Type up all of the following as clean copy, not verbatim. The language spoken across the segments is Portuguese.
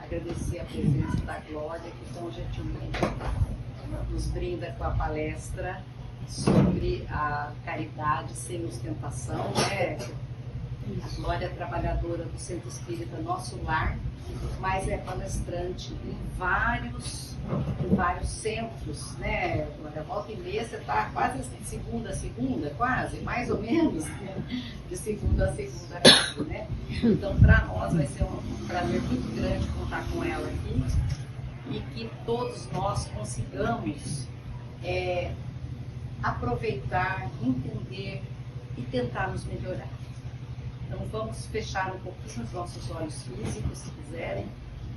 agradecer a presença da Glória, que tão gentilmente nos brinda com a palestra sobre a caridade sem ostentação, né? A Glória é trabalhadora do Centro Espírita Nosso Lar, mas é palestrante em vários centros, né? Glória, volta e meia, você está quase de segunda a segunda, quase, mais ou menos, de segunda a segunda, né? Então, para nós vai ser um prazer muito grande contar com ela aqui e que todos nós consigamos aproveitar, entender e tentar nos melhorar. Então vamos fechar um pouquinho os nossos olhos físicos, se quiserem,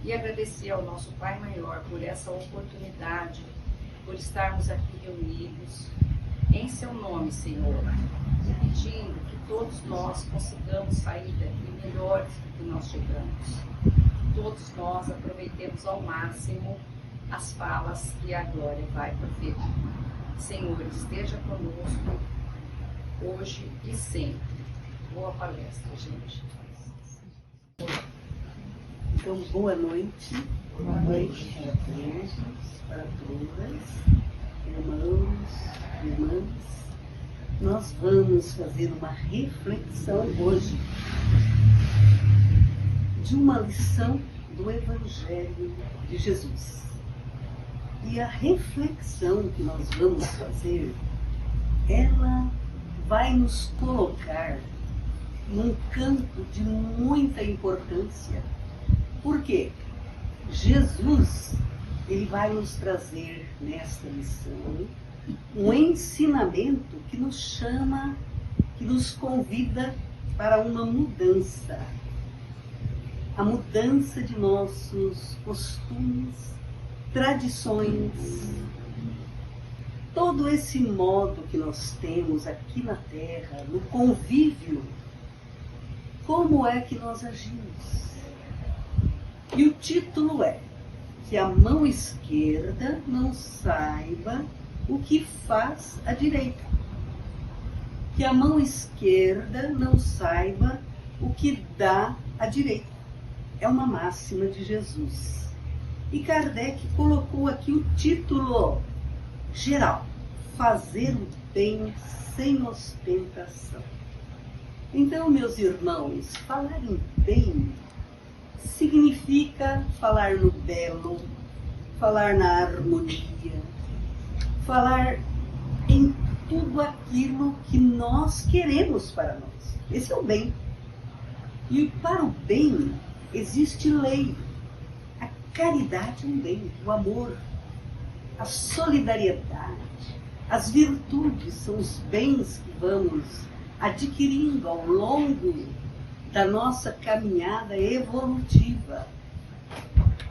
e agradecer ao nosso Pai Maior por essa oportunidade, por estarmos aqui reunidos em seu nome, Senhor, e pedindo que todos nós consigamos sair daqui melhores do que nós chegamos. Todos nós aproveitemos ao máximo as falas que a Glória vai proferir. Senhor, esteja conosco hoje e sempre. Boa palestra, gente. Então, boa noite. Boa noite para todos, para todas, irmãos, irmãs. Nós vamos fazer uma reflexão hoje de uma lição do Evangelho de Jesus. E a reflexão que nós vamos fazer, ela vai nos colocar num campo de muita importância. Por quê? Jesus, ele vai nos trazer nesta lição um ensinamento que nos chama, que nos convida para uma mudança. A mudança de nossos costumes, tradições, todo esse modo que nós temos aqui na Terra, no convívio, como é que nós agimos? E o título é que a mão esquerda não saiba o que faz a direita. Que a mão esquerda não saiba o que dá a direita. É uma máxima de Jesus. E Kardec colocou aqui o título geral: fazer o bem sem ostentação. Então, meus irmãos, falar em bem significa falar no belo, falar na harmonia, falar em tudo aquilo que nós queremos para nós. Esse é o bem. E para o bem existe lei. A caridade é um bem, o amor, a solidariedade, as virtudes são os bens que vamos adquirindo ao longo da nossa caminhada evolutiva.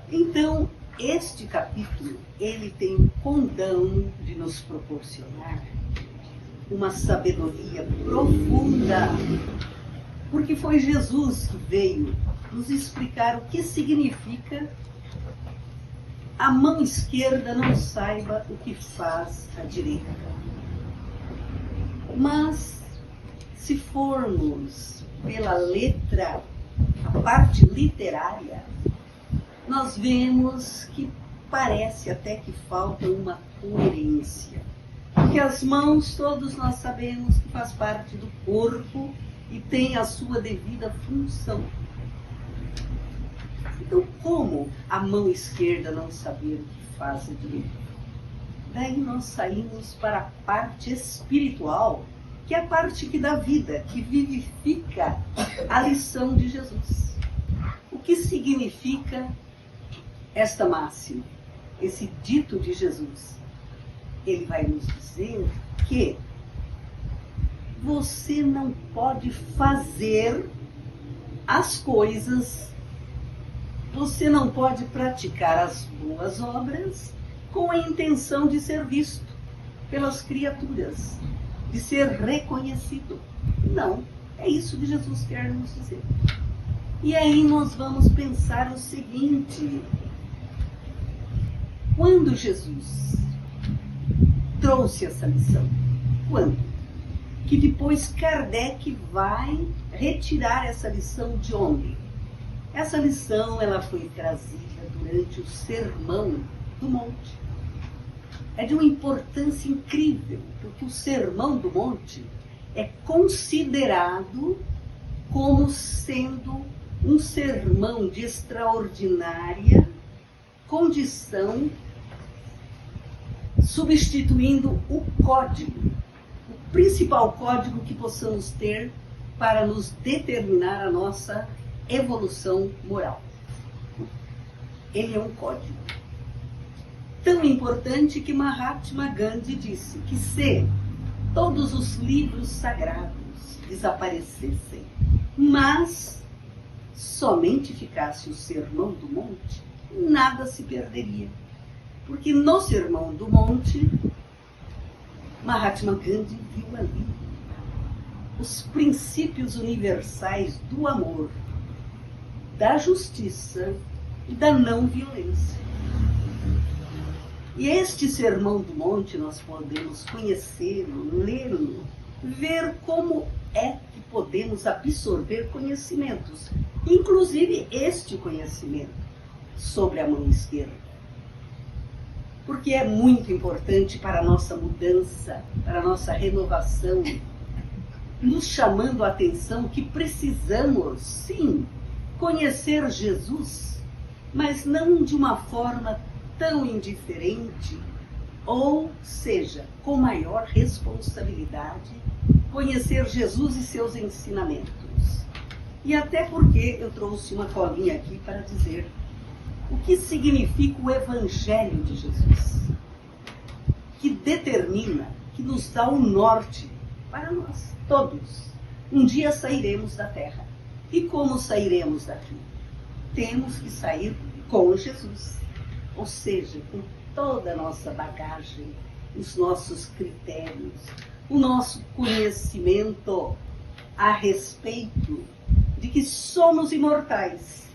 Então, este capítulo, ele tem o condão de nos proporcionar uma sabedoria profunda, porque foi Jesus que veio nos explicar o que significa a mão esquerda não saiba o que faz a direita. Mas, se formos pela letra, a parte literária, nós vemos que parece até que falta uma coerência. Porque as mãos, todos nós sabemos que faz parte do corpo e tem a sua devida função. Então, como a mão esquerda não saber o que faz a direita? Daí nós saímos para a parte espiritual, que é a parte que dá vida, que vivifica a lição de Jesus. O que significa esta máxima, esse dito de Jesus? Ele vai nos dizer que você não pode fazer as coisas, você não pode praticar as boas obras com a intenção de ser visto pelas criaturas, de ser reconhecido. Não, é isso que Jesus quer nos dizer. E aí nós vamos pensar o seguinte: quando Jesus trouxe essa lição? Quando? Que depois Kardec vai retirar essa lição de onde? Essa lição ela foi trazida durante o Sermão do Monte. É de uma importância incrível, porque o Sermão do Monte é considerado como sendo um sermão de extraordinária condição, substituindo o código, o principal código que possamos ter para nos determinar a nossa evolução moral. Ele é um código tão importante que Mahatma Gandhi disse que se todos os livros sagrados desaparecessem, mas somente ficasse o Sermão do Monte, nada se perderia. Porque no Sermão do Monte, Mahatma Gandhi viu ali os princípios universais do amor, da justiça e da não violência. E este Sermão do Monte nós podemos conhecê-lo, lê-lo, ver como é que podemos absorver conhecimentos, inclusive este conhecimento sobre a mão esquerda. Porque é muito importante para a nossa mudança, para a nossa renovação, nos chamando a atenção que precisamos, sim, conhecer Jesus, mas não de uma forma tão indiferente, ou seja, com maior responsabilidade, conhecer Jesus e seus ensinamentos. E até porque eu trouxe uma colinha aqui para dizer o que significa o Evangelho de Jesus, que determina, que nos dá o norte para nós, todos. Um dia sairemos da terra. E como sairemos daqui? Temos que sair com Jesus. Ou seja, com toda a nossa bagagem, os nossos critérios, o nosso conhecimento a respeito de que somos imortais.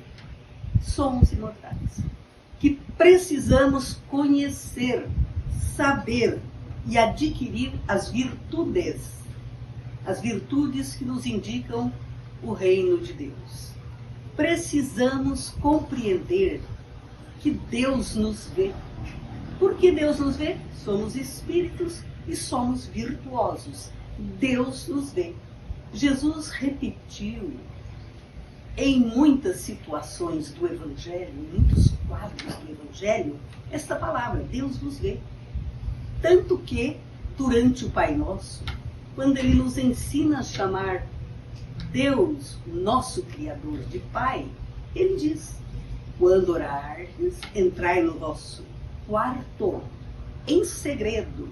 Somos imortais. Que precisamos conhecer, saber e adquirir as virtudes que nos indicam o reino de Deus. Precisamos compreender que Deus nos vê. Por que Deus nos vê? Somos espíritos e somos virtuosos. Deus nos vê. Jesus repetiu em muitas situações do Evangelho, em muitos quadros do Evangelho, esta palavra, Deus nos vê. Tanto que, durante o Pai Nosso, quando Ele nos ensina a chamar Deus, nosso Criador, de Pai, Ele diz: quando orardes, entrai no vosso quarto, em segredo,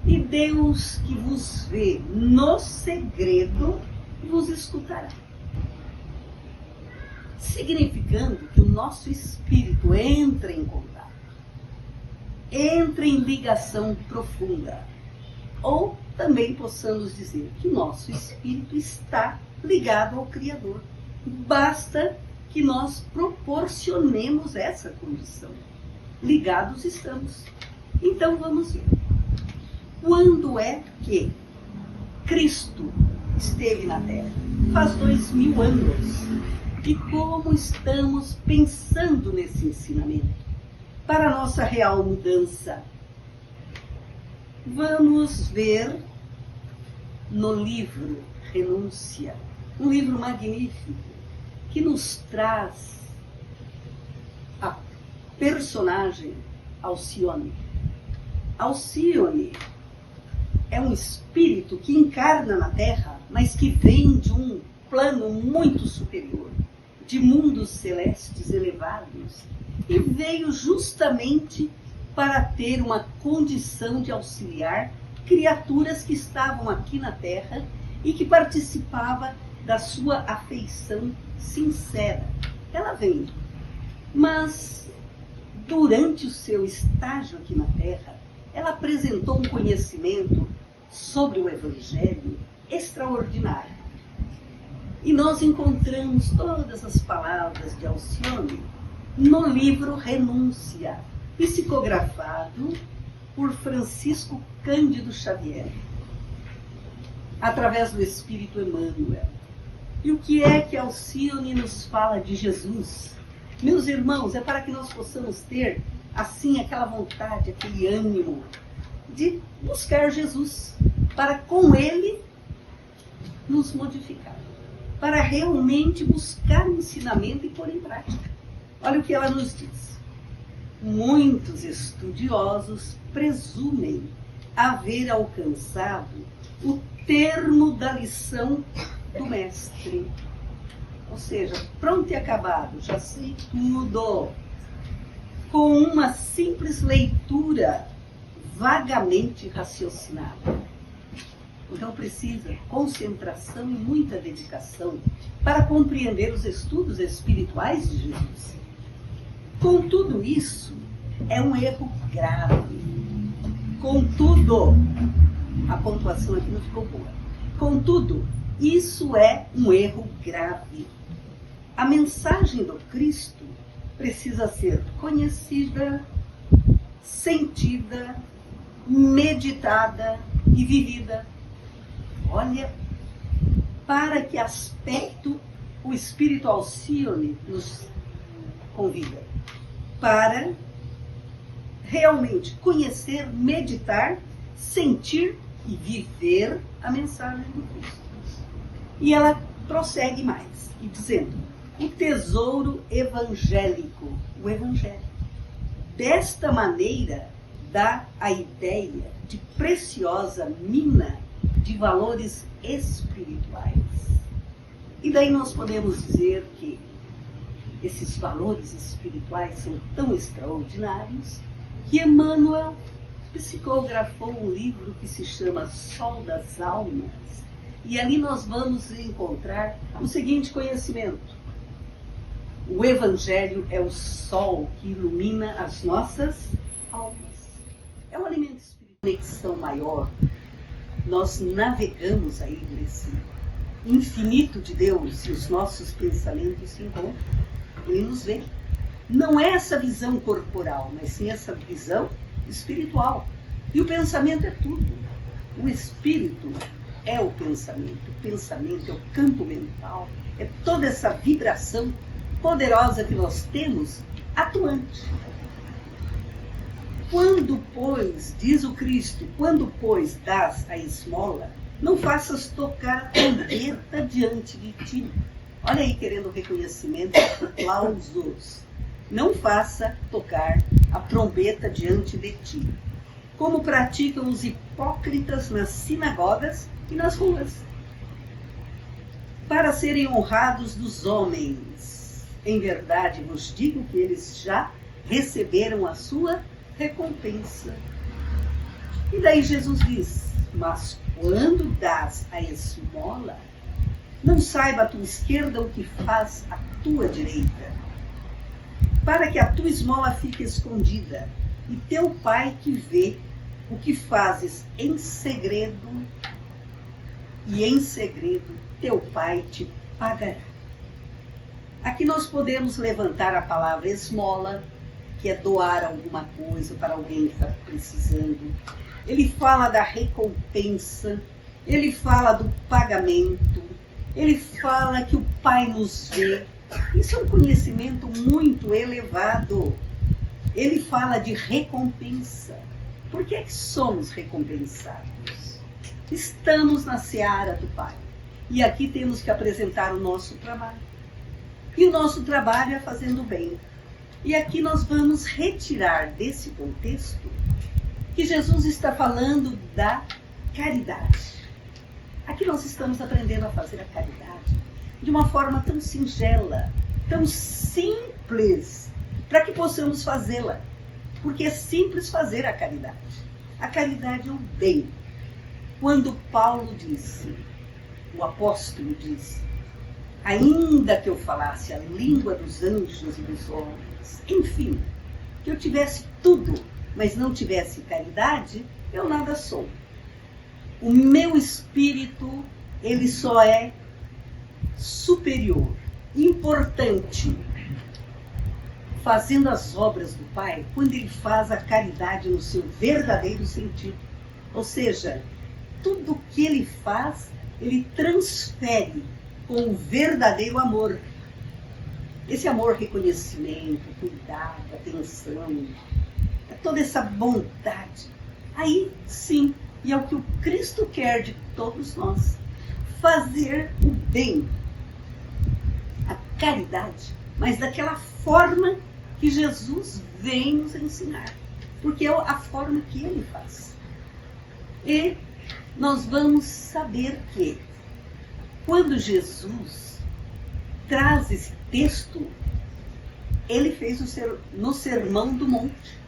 e Deus que vos vê no segredo, vos escutará. Significando que o nosso espírito entra em contato, entra em ligação profunda. Ou também possamos dizer que o nosso espírito está ligado ao Criador. Basta que nós proporcionemos essa condição. Ligados estamos. Então vamos ver. Quando é que Cristo esteve na Terra? Faz 2000 anos. E como estamos pensando nesse ensinamento para a nossa real mudança? Vamos ver no livro Renúncia, um livro magnífico que nos traz a personagem Alcione. Alcione é um espírito que encarna na Terra, mas que vem de um plano muito superior, de mundos celestes elevados, e veio justamente para ter uma condição de auxiliar criaturas que estavam aqui na Terra e que participava da sua afeição sincera. Ela veio, mas durante o seu estágio aqui na Terra, ela apresentou um conhecimento sobre o Evangelho extraordinário. E nós encontramos todas as palavras de Alcione no livro Renúncia, psicografado por Francisco Cândido Xavier, através do Espírito Emmanuel. E o que é que Alcione nos fala de Jesus? Meus irmãos, é para que nós possamos ter, assim, aquela vontade, aquele ânimo de buscar Jesus, para com Ele nos modificar, para realmente buscar o ensinamento e pôr em prática. Olha o que ela nos diz. Muitos estudiosos presumem haver alcançado o termo da lição do mestre. Ou seja, pronto e acabado, já sei tudo. Com uma simples leitura vagamente raciocinada. Então precisa concentração e muita dedicação para compreender os estudos espirituais de Jesus. Com tudo isso, é um erro grave. Contudo, a pontuação aqui não ficou boa. Contudo, isso é um erro grave. A mensagem do Cristo precisa ser conhecida, sentida, meditada e vivida. Olha, para que aspecto o Espírito Alcione nos convida? Para realmente conhecer, meditar, sentir e viver a mensagem do Cristo. E ela prossegue mais, e dizendo, o tesouro evangélico, o Evangelho. Desta maneira, dá a ideia de preciosa mina de valores espirituais. E daí nós podemos dizer que esses valores espirituais são tão extraordinários que Emmanuel psicografou um livro que se chama Sol das Almas. E ali nós vamos encontrar o seguinte conhecimento. O Evangelho é o sol que ilumina as nossas almas. É um alimento espiritual. Conexão maior. Nós navegamos aí nesse infinito de Deus e os nossos pensamentos se encontram. Ele nos vê. Não é essa visão corporal, mas sim essa visão espiritual. E o pensamento é tudo. O espírito é o pensamento é o campo mental, é toda essa vibração poderosa que nós temos atuante. Quando, pois, diz o Cristo, quando, pois, dás a esmola, não faças tocar a trombeta diante de ti. Olha aí, querendo reconhecimento, aplausos. Não faça tocar a trombeta diante de ti, como praticam os hipócritas nas sinagogas e nas ruas, para serem honrados dos homens. Em verdade vos digo que eles já receberam a sua recompensa. E daí Jesus diz, mas quando dás a esmola, não saiba a tua esquerda o que faz a tua direita, para que a tua esmola fique escondida, e teu pai que vê o que fazes em segredo, e em segredo teu pai te pagará. Aqui nós podemos levantar a palavra esmola, que é doar alguma coisa para alguém que está precisando. Ele fala da recompensa, ele fala do pagamento, ele fala que o Pai nos vê. Isso é um conhecimento muito elevado. Ele fala de recompensa. Por que é que somos recompensados? Estamos na seara do Pai. E aqui temos que apresentar o nosso trabalho. E o nosso trabalho é fazendo bem. E aqui nós vamos retirar desse contexto que Jesus está falando da caridade. Aqui nós estamos aprendendo a fazer a caridade de uma forma tão singela, tão simples, para que possamos fazê-la. Porque é simples fazer a caridade. A caridade é o bem. Quando Paulo disse, o apóstolo disse, ainda que eu falasse a língua dos anjos e dos homens, enfim, que eu tivesse tudo, mas não tivesse caridade, eu nada sou. O meu espírito, ele só é superior, importante, fazendo as obras do Pai, quando ele faz a caridade no seu verdadeiro sentido. Ou seja, tudo que ele faz, ele transfere com o verdadeiro amor. Esse amor, reconhecimento, cuidado, atenção, toda essa bondade. Aí sim, e é o que o Cristo quer de todos nós, fazer o bem, a caridade, mas daquela forma que Jesus vem nos ensinar, porque é a forma que ele faz. E nós vamos saber que quando Jesus traz esse texto, ele fez no Sermão do Monte.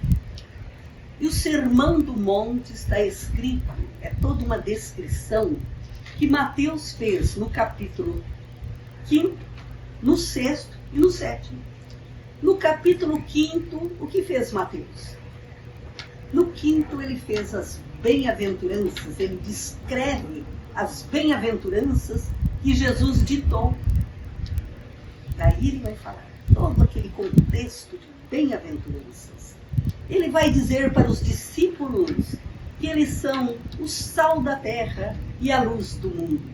E o Sermão do Monte está escrito, é toda uma descrição que Mateus fez no capítulo 5, no 6º e no 7º. No capítulo 5º, o que fez Mateus? No 5º ele fez as bem-aventuranças, ele descreve as bem-aventuranças que Jesus ditou. Daí ele vai falar todo aquele contexto de bem-aventuranças. Ele vai dizer para os discípulos que eles são o sal da terra e a luz do mundo.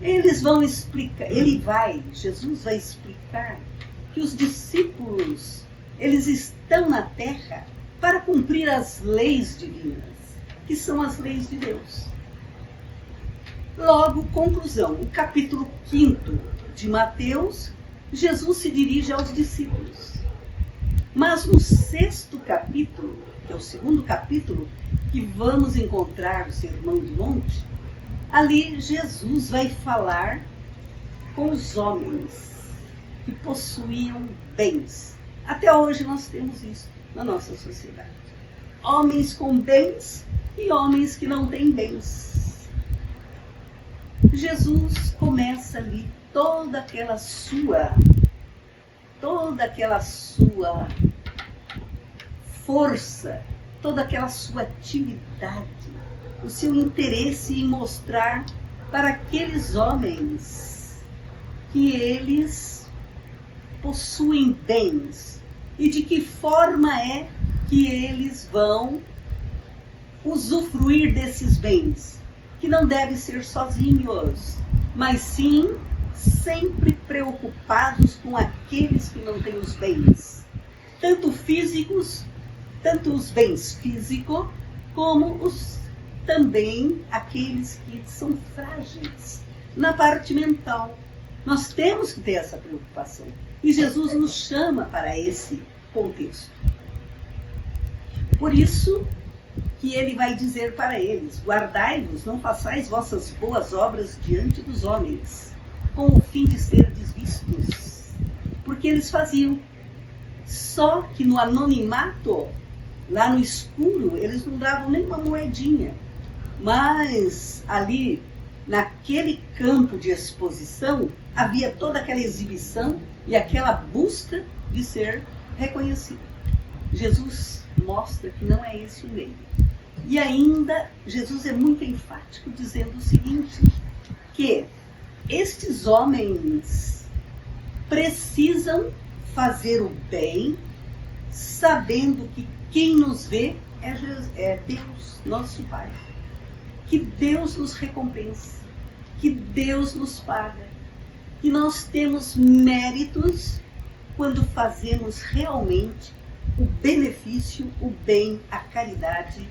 Eles vão explicar, Jesus vai explicar que os discípulos, eles estão na terra para cumprir as leis divinas, que são as leis de Deus. Logo, conclusão, o capítulo 5º de Mateus, Jesus se dirige aos discípulos. Mas no 6º capítulo, que é o 2º capítulo, que vamos encontrar o Sermão do Monte, ali Jesus vai falar com os homens que possuíam bens. Até hoje nós temos isso na nossa sociedade. Homens com bens e homens que não têm bens. Jesus começa ali toda aquela sua força, toda aquela sua atividade, o seu interesse em mostrar para aqueles homens que eles possuem bens e de que forma é que eles vão usufruir desses bens, que não devem ser sozinhos, mas sim sempre preocupados com aqueles que não têm os bens, tanto físicos, tanto os bens físicos, como também aqueles que são frágeis na parte mental. Nós temos que ter essa preocupação. E Jesus nos chama para esse contexto. Por isso que ele vai dizer para eles: guardai-vos, não façais vossas boas obras diante dos homens, com o fim de serdes vistos. Porque eles faziam. Só que no anonimato, lá no escuro, eles não davam nem uma moedinha. Mas ali, naquele campo de exposição, havia toda aquela exibição e aquela busca de ser reconhecido. Jesus mostra que não é esse o meio. E ainda, Jesus é muito enfático dizendo o seguinte, que estes homens precisam fazer o bem, sabendo que quem nos vê é Deus, nosso Pai. Que Deus nos recompensa, que Deus nos paga, que nós temos méritos quando fazemos realmente o benefício, o bem, a caridade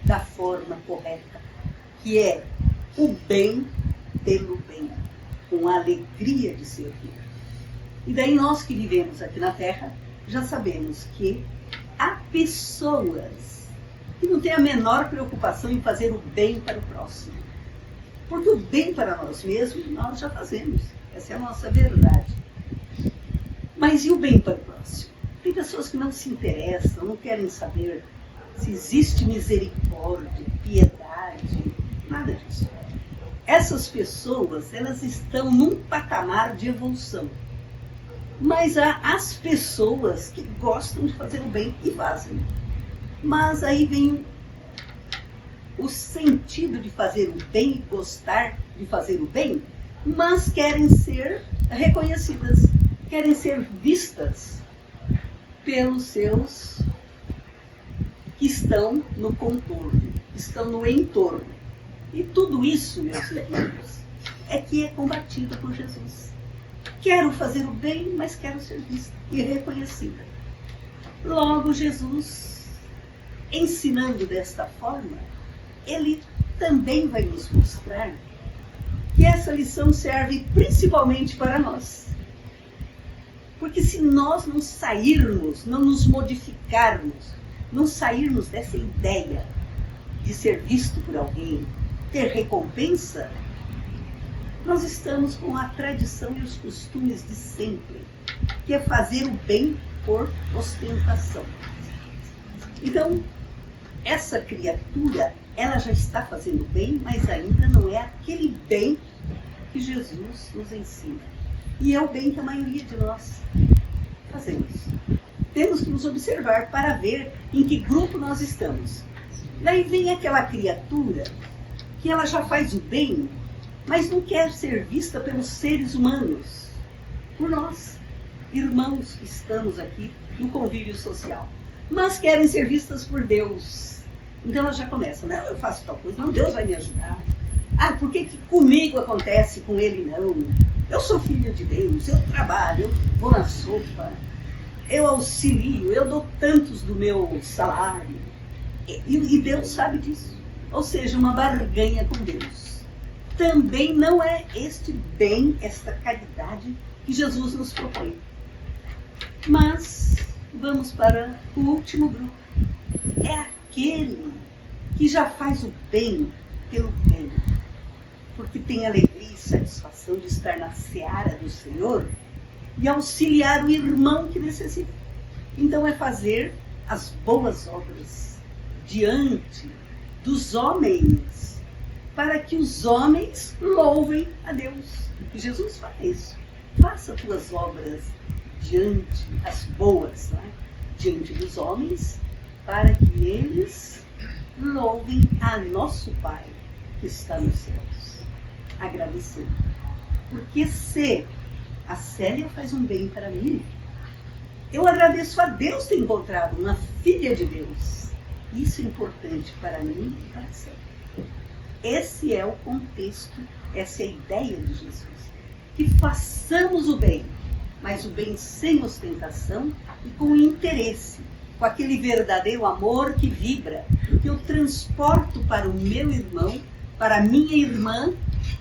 da forma correta, que é o bem pelo bem, com a alegria de servir. E daí nós que vivemos aqui na Terra, já sabemos que há pessoas que não têm a menor preocupação em fazer o bem para o próximo. Porque o bem para nós mesmos, nós já fazemos. Essa é a nossa verdade. Mas e o bem para o próximo? Tem pessoas que não se interessam, não querem saber se existe misericórdia, piedade, nada disso. Essas pessoas, elas estão num patamar de evolução. Mas há as pessoas que gostam de fazer o bem e fazem. Mas aí vem o sentido de fazer o bem e gostar de fazer o bem, mas querem ser reconhecidas, querem ser vistas pelos seus que estão no contorno, estão no entorno. E tudo isso, meus irmãos, é que é combatida por Jesus. Quero fazer o bem, mas quero ser vista e reconhecida. Logo, Jesus, ensinando desta forma, ele também vai nos mostrar que essa lição serve principalmente para nós. Porque se nós não sairmos, não nos modificarmos, não sairmos dessa ideia de ser visto por alguém, ter recompensa, nós estamos com a tradição e os costumes de sempre, que é fazer o bem por ostentação. Então, essa criatura, ela já está fazendo bem, mas ainda não é aquele bem que Jesus nos ensina. E é o bem que a maioria de nós fazemos. Temos que nos observar para ver em que grupo nós estamos. Daí vem aquela criatura que ela já faz o bem, mas não quer ser vista pelos seres humanos, por nós, irmãos que estamos aqui no convívio social. Mas querem ser vistas por Deus. Então ela já começa, não, eu faço tal coisa, não, Deus vai me ajudar. Ah, por que comigo acontece, com ele não? Eu sou filho de Deus, eu trabalho, eu vou na sopa, eu auxilio, eu dou tantos do meu salário. E Deus sabe disso. Ou seja, uma barganha com Deus. Também não é este bem, esta caridade que Jesus nos propõe. Mas vamos para o último grupo. É aquele que já faz o bem pelo bem, porque tem alegria e satisfação de estar na seara do Senhor e auxiliar o irmão que necessita. Então é fazer as boas obras diante dos homens, para que os homens louvem a Deus. E Jesus fala isso. Faça tuas obras diante, as boas, né? Diante dos homens, para que eles louvem a nosso Pai que está nos céus. Agradecendo. Porque se a Célia faz um bem para mim, eu agradeço a Deus ter encontrado uma filha de Deus. Isso é importante para mim e para a Célia. Esse é o contexto, essa é a ideia de Jesus. Que façamos o bem, mas o bem sem ostentação e com interesse, com aquele verdadeiro amor que vibra, que eu transporto para o meu irmão, para a minha irmã,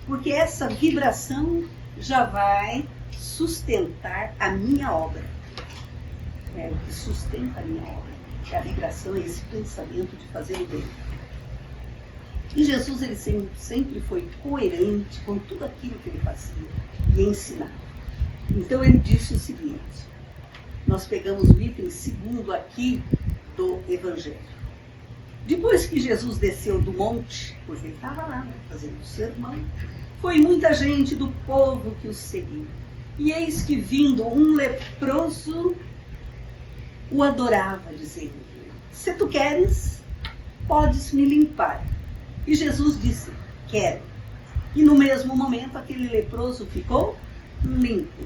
porque essa vibração já vai sustentar a minha obra. É o que sustenta a minha obra. A vibração é esse pensamento de fazer o bem. E Jesus, ele sempre foi coerente com tudo aquilo que ele fazia e ensinava. Então ele disse o seguinte, nós pegamos o item segundo aqui do Evangelho. Depois que Jesus desceu do monte, porque ele estava lá, né, fazendo o sermão, foi muita gente do povo que o seguiu. E eis que vindo um leproso o adorava, dizendo, se tu queres, podes me limpar. E Jesus disse, quero. E no mesmo momento aquele leproso ficou limpo.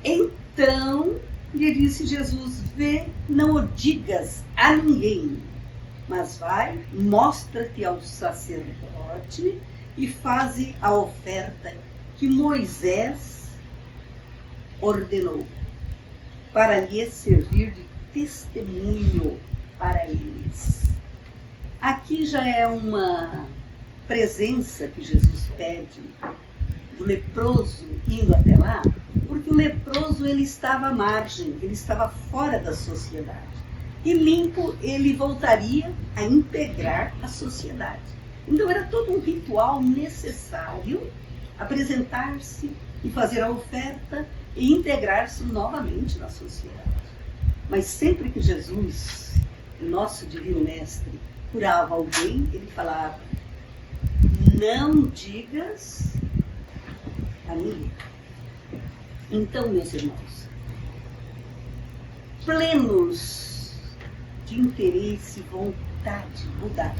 Então lhe disse Jesus, vê, não o digas a ninguém, mas vai, mostra-te ao sacerdote e faze a oferta que Moisés ordenou, para lhe servir de testemunho para eles. Aqui já é uma presença que Jesus pede do leproso indo até lá, porque o leproso ele estava à margem, ele estava fora da sociedade. E limpo ele voltaria a integrar a sociedade. Então era todo um ritual necessário apresentar-se e fazer a oferta e integrar-se novamente na sociedade. Mas sempre que Jesus, o nosso Divino Mestre, curava alguém, ele falava, não digas a ninguém. Então, meus irmãos, plenos de interesse e vontade mudar,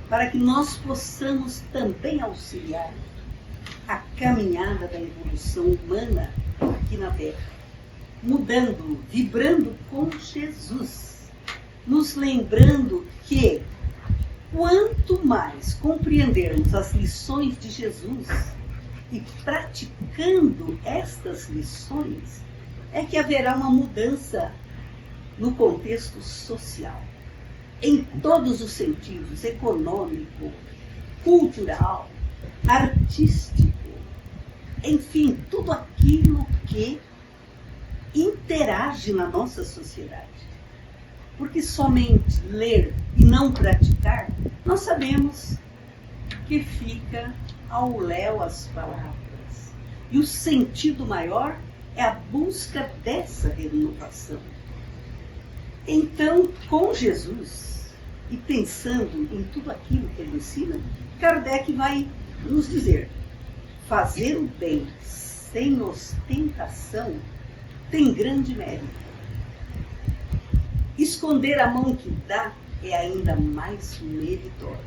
para que nós possamos também auxiliar a caminhada da evolução humana aqui na Terra, mudando, vibrando com Jesus, nos lembrando que quanto mais compreendermos as lições de Jesus e praticando estas lições, é que haverá uma mudança no contexto social, em todos os sentidos, econômico, cultural, artístico, enfim, tudo aquilo que interage na nossa sociedade. Porque somente ler e não praticar, nós sabemos que fica ao léu as palavras. E o sentido maior é a busca dessa renovação. Então, com Jesus, e pensando em tudo aquilo que ele ensina, Kardec vai nos dizer: fazer o bem sem ostentação tem grande mérito. Esconder a mão que dá é ainda mais meritório.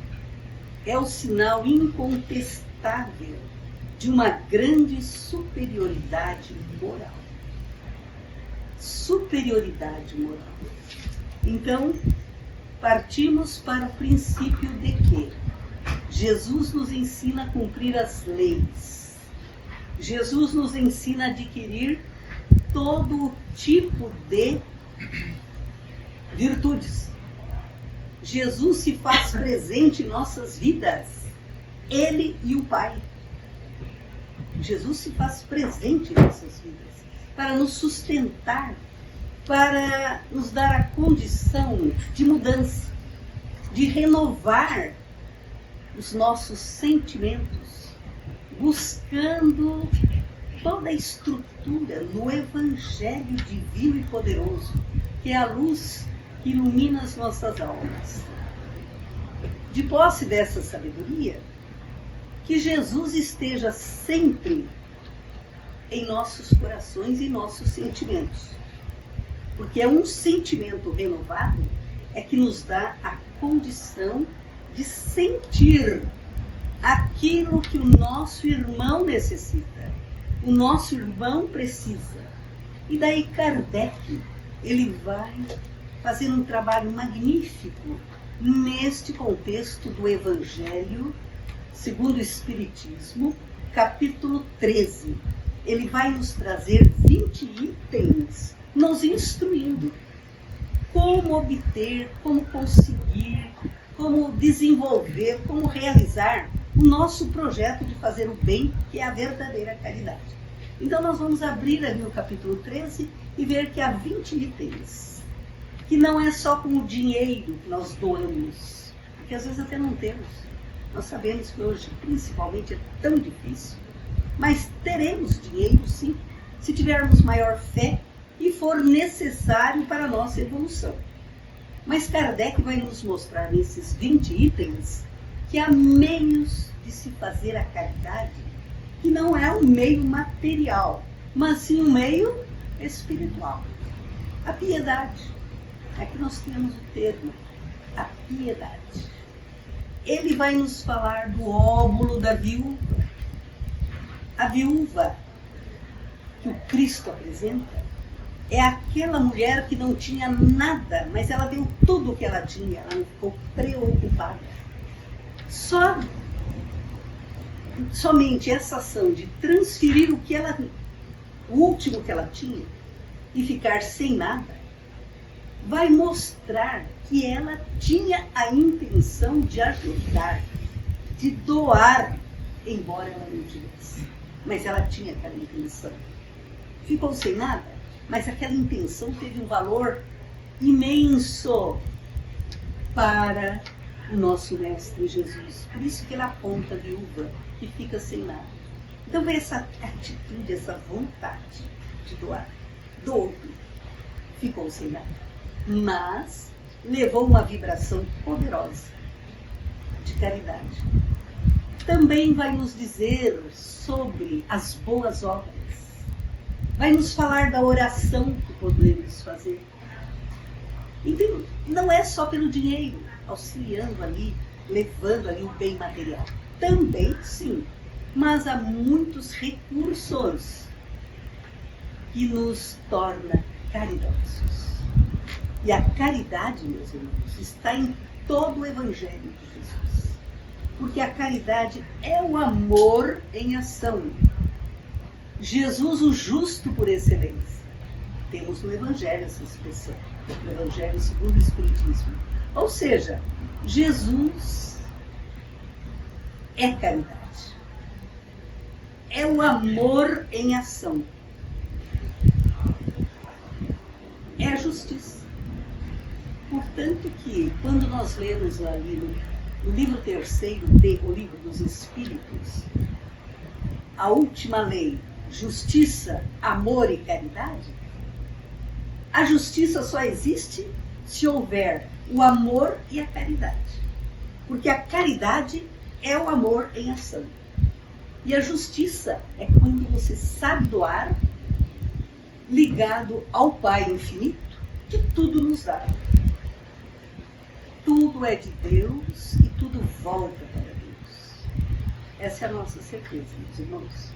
É o sinal incontestável de uma grande superioridade moral. Superioridade moral. Então, partimos para o princípio de que Jesus nos ensina a cumprir as leis. Jesus nos ensina a adquirir todo tipo de virtudes. Jesus se faz presente em nossas vidas. Ele e o Pai. Jesus se faz presente em nossas vidas para nos sustentar, para nos dar a condição de mudança, de renovar os nossos sentimentos, buscando toda a estrutura no Evangelho divino e poderoso, que é a luz que ilumina as nossas almas. De posse dessa sabedoria, que Jesus esteja sempre em nossos corações e nossos sentimentos. Porque é um sentimento renovado é que nos dá a condição de sentir aquilo que o nosso irmão necessita, o nosso irmão precisa. E daí Kardec, ele vai fazer um trabalho magnífico neste contexto do Evangelho segundo o Espiritismo, capítulo 13. Ele vai nos trazer 20 itens, nos instruindo como obter, como conseguir, como desenvolver, como realizar o nosso projeto de fazer o bem, que é a verdadeira caridade. Então nós vamos abrir ali o capítulo 13 e ver que há 20 itens, que não é só com o dinheiro que nós doamos, porque às vezes até não temos. Nós sabemos que hoje, principalmente, é tão difícil, mas teremos dinheiro sim, se tivermos maior fé e for necessário para a nossa evolução. Mas Kardec vai nos mostrar nesses 20 itens que há meios de se fazer a caridade, que não é um meio material, mas sim um meio espiritual. A piedade. Aqui nós temos o termo, a piedade. Ele vai nos falar do óbolo da viúva. A viúva que o Cristo apresenta é aquela mulher que não tinha nada, mas ela deu tudo o que ela tinha, ela não ficou preocupada. Somente essa ação de transferir o último que ela tinha e ficar sem nada, vai mostrar que ela tinha a intenção de ajudar, de doar, embora ela não tivesse. Mas ela tinha aquela intenção. Ficou sem nada, mas aquela intenção teve um valor imenso para o nosso Mestre Jesus. Por isso que ele aponta a viúva que fica sem nada. Então vem essa atitude, essa vontade de doar. Doou, ficou sem nada. Mas levou uma vibração poderosa de caridade. Também vai nos dizer sobre as boas obras. Vai nos falar da oração que podemos fazer. Então, não é só pelo dinheiro, auxiliando ali, levando ali o bem material. Também, sim, mas há muitos recursos que nos torna caridosos. E a caridade, meus irmãos, está em todo o Evangelho de Jesus. Porque a caridade é o amor em ação. Jesus, o justo por excelência. Temos no Evangelho essa expressão, no Evangelho segundo o Espiritismo. Ou seja, Jesus é caridade. É o amor em ação. É a justiça. Portanto que, quando nós lemos ali no livro 3º, o livro dos Espíritos, a última lei, justiça, amor e caridade, a justiça só existe se houver o amor e a caridade. Porque a caridade é o amor em ação. E a justiça é quando você sabe doar, ligado ao Pai infinito, que tudo nos dá. Tudo é de Deus e tudo volta para Deus. Essa é a nossa certeza, meus irmãos.